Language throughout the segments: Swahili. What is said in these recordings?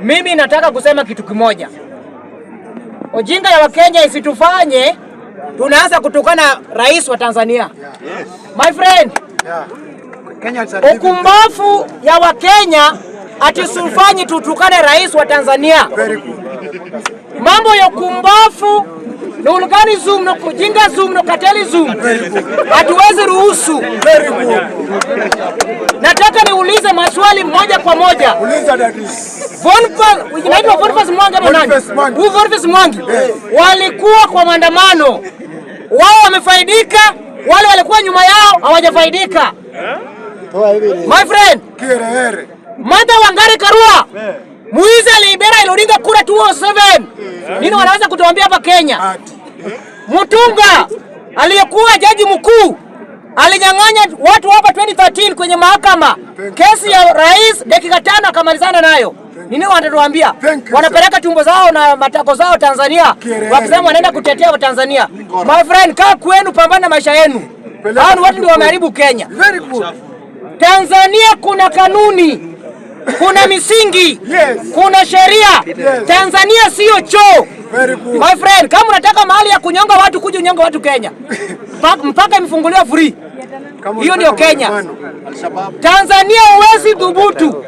Mimi nataka kusema kitu kimoja. Ujinga ya Wakenya isitufanye tunaanza kutukana rais wa Tanzania. My friend, ukumbafu ya Wakenya atisufanye tutukane rais wa Tanzania. Mambo ya ukumbafu na organism na kujinga zoom na kateli zoom hatuwezi ruhusu. Nataka niulize maswali moja kwa moja. Boniface Mwangi walikuwa kwa maandamano, wao wamefaidika, wale walikuwa nyuma yao hawajafaidika. My friend, Martha Wangari Karua muizi alibera Odinga kura 207. Nini wanaweza kutuambia hapa Kenya? Mutunga aliyekuwa jaji mkuu alinyang'anya watu hapa 2013 kwenye mahakama kesi ya rais, dakika 5 akamalizana nayo. Nini wanatuambia? Wanapeleka tumbo zao na matako zao Tanzania, wakisema wanaenda kutetea wa Tanzania. My friend, kaa kwenu, pambana maisha yenu. Hao watu ndio wameharibu Kenya. Tanzania kuna kanuni, kuna misingi, kuna sheria. Tanzania sio choo. My friend, kama unataka mahali ya kunyonga watu, kuja unyonga watu Kenya. Mpaka imefunguliwa free. Hiyo ndio Kenya. Tanzania huwezi dhubutu.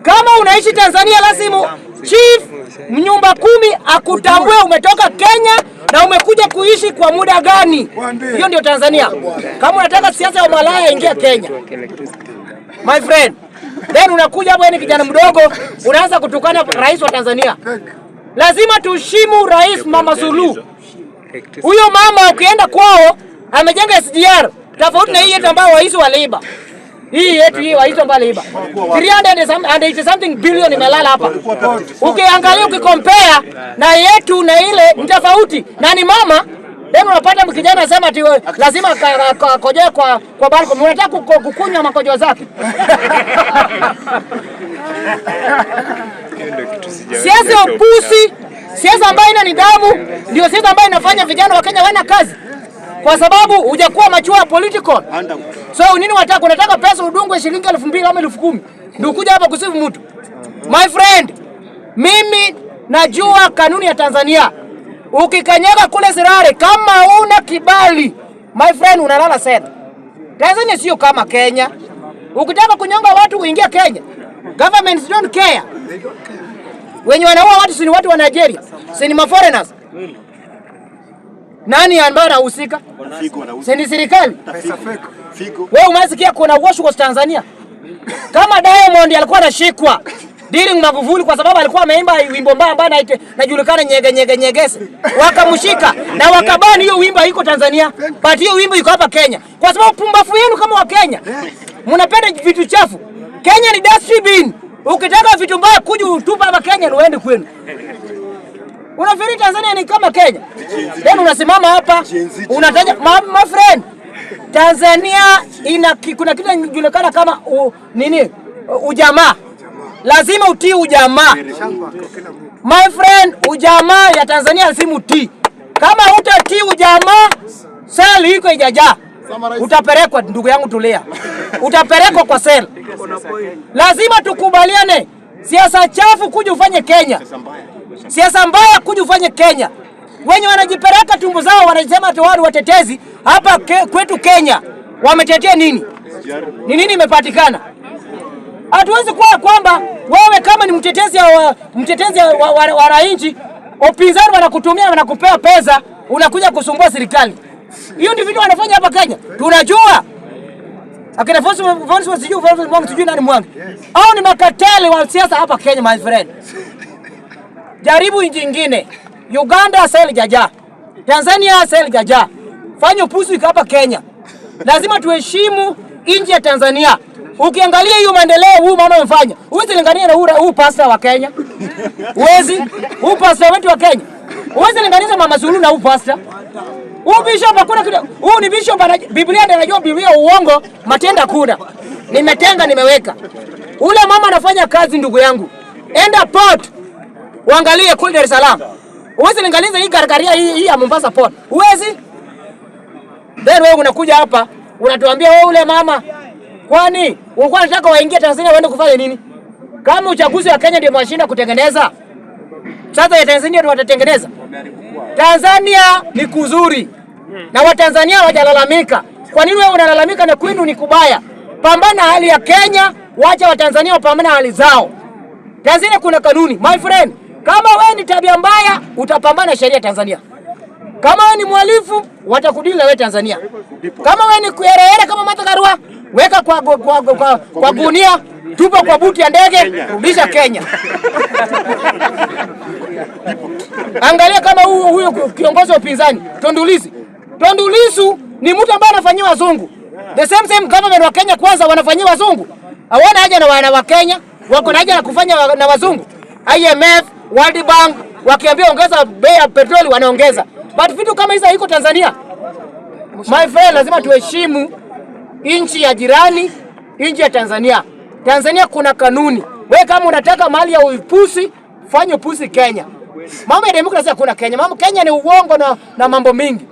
Kama unaishi Tanzania lazima chief mnyumba 10 akutambue umetoka Kenya na umekuja kuishi kwa muda gani. Hiyo ndio Tanzania. Kama unataka siasa ya malaya, ingia Kenya. My friend, then unakuja hapo ni kijana mdogo unaanza kutukana rais wa Tanzania. Lazima tuheshimu rais Mama Suluhu. Huyo mama ukienda kwao amejenga SGR tofauti na hii yetu ambao waizi waliiba. Hii yetu hii waizi ambao waliiba 380 something billion imelala hapa. Ukiangalia ukicompare na yetu na ile ni tofauti. Na ni mama then unapata mkijana anasema ati lazima koje kwa balcony. Unataka kukunywa makojo zake. Siasa ya upusi, siasa ambayo ina nidhamu, ndio siasa ambayo inafanya vijana wa Kenya wana kazi. Kwa sababu hujakuwa machua political. So nini unataka pesa udungwe shilingi 2,000 ama 10,000 ndio kuja hapa kusifu mtu. My friend, mimi najua kanuni ya Tanzania. Ukikanyaga kule Sirare kama una kibali, my friend, unalala sana. Tanzania sio kama Kenya. Ukitaka kunyonga watu uingia Kenya. Governments don't care. Wenye wanaua watu si ni watu wa Nigeria, si ni foreigners. Nani ambaye anahusika? Si ni serikali. Wewe umesikia kuna wash kwa Tanzania? Kama Diamond alikuwa anashikwa dealing Magufuli kwa sababu alikuwa ameimba wimbo mbaya ambaye inajulikana nyegese. Wakamshika na wakabani hiyo wimbo iko Tanzania, but hiyo wimbo iko hapa Kenya. Kwa sababu pumbafu yenu kama wa Kenya, mnapenda vitu chafu. Kenya ni dustbin. Ukitaka vitu mbaya kuja utupa hapa Kenya na uende kwenu. Unafikiri Tanzania ni kama Kenya? Then unasimama hapa unataja my friend, Tanzania kuna kitu kinajulikana kama ujamaa. Lazima utii ujamaa. My friend, ujamaa ya Tanzania lazima utii. Kama hutatii ujamaa, seli iko ijajaa. Utapelekwa, ndugu yangu tulia. Utapelekwa kwa seli. Lazima tukubaliane. Siasa chafu kuja ufanye Kenya. Siasa mbaya kuja ufanye Kenya. Wenye wanajipeleka tumbo zao wanasema ati wao watetezi hapa kwetu Kenya. Wametetea nini? Ni nini imepatikana? Hatuwezi kuwa kwamba wewe kama ni mtetezi wa wananchi, upinzani wanakutumia wanakupea pesa, unakuja kusumbua serikali. Hiyo ndio vitu wanafanya hapa Kenya. Tunajua. Akina Vonsi sijui nani Mwangi. Hao ni makateli wa siasa hapa Kenya, my friend. Jaribu nchi nyingine. Uganda sel jaja. Tanzania sel jaja. Fanya upuzi hapa Kenya. Lazima tuheshimu nchi ya Tanzania. Ukiangalia hiyo maendeleo huyu mama amefanya, huwezi lingania na huyu pastor wa Kenya. Huwezi. Huyu pastor wetu wa Kenya. Huwezi linganisha Mama Suluhu na huyu pastor. Huyu bishop hakuna kitu. Huyu ni bishop, Biblia ndio anajua Biblia uongo, matenda kuna. Nimetenga nimeweka. Ule mama anafanya kazi ndugu yangu. Enda port. Uangalie kule Dar es Salaam. Huwezi linganisha hii gargaria hii ya Mombasa port. Huwezi. Then wewe unakuja hapa, unatuambia wewe ule mama, kwani ulikuwa unataka waingie Tanzania waende kufanya nini? Kama uchaguzi wa Kenya ndio mwashinda kutengeneza, sasa ya Tanzania ndio watatengeneza. Tanzania ni kuzuri na Watanzania hawajalalamika. Kwa nini wewe unalalamika na kwenu ni kubaya? Pambana hali ya Kenya, wacha Watanzania wapambane hali zao. Tanzania kuna kanuni, my friend. Kama wewe ni tabia mbaya, utapambana sheria Tanzania. Kama wewe ni mhalifu, watakudili wewe Tanzania. Kama wewe ni kuereere kama Martha Karua, weka kwa gunia, tupa kwa buti ya ndege, rudisha Kenya. Angalia kama huyo kiongozi wa upinzani, Tundu Lissu. Tundu Lissu ni mtu ambaye anafanyia wazungu. The same government wa Kenya kwanza wanafanyia wazungu. Hawana haja na wana wa Kenya, wako na haja na kufanya na wazungu. IMF, World Bank wakiambia ongeza bei ya petroli wanaongeza. But vitu kama hizo haiko Tanzania. My friend, lazima tuheshimu nchi ya jirani, nchi ya Tanzania. Tanzania kuna kanuni. Wewe kama unataka mali ya upusi, fanya upusi Kenya. Mambo ya demokrasia kuna Kenya. Mambo Kenya ni uongo na mambo mingi.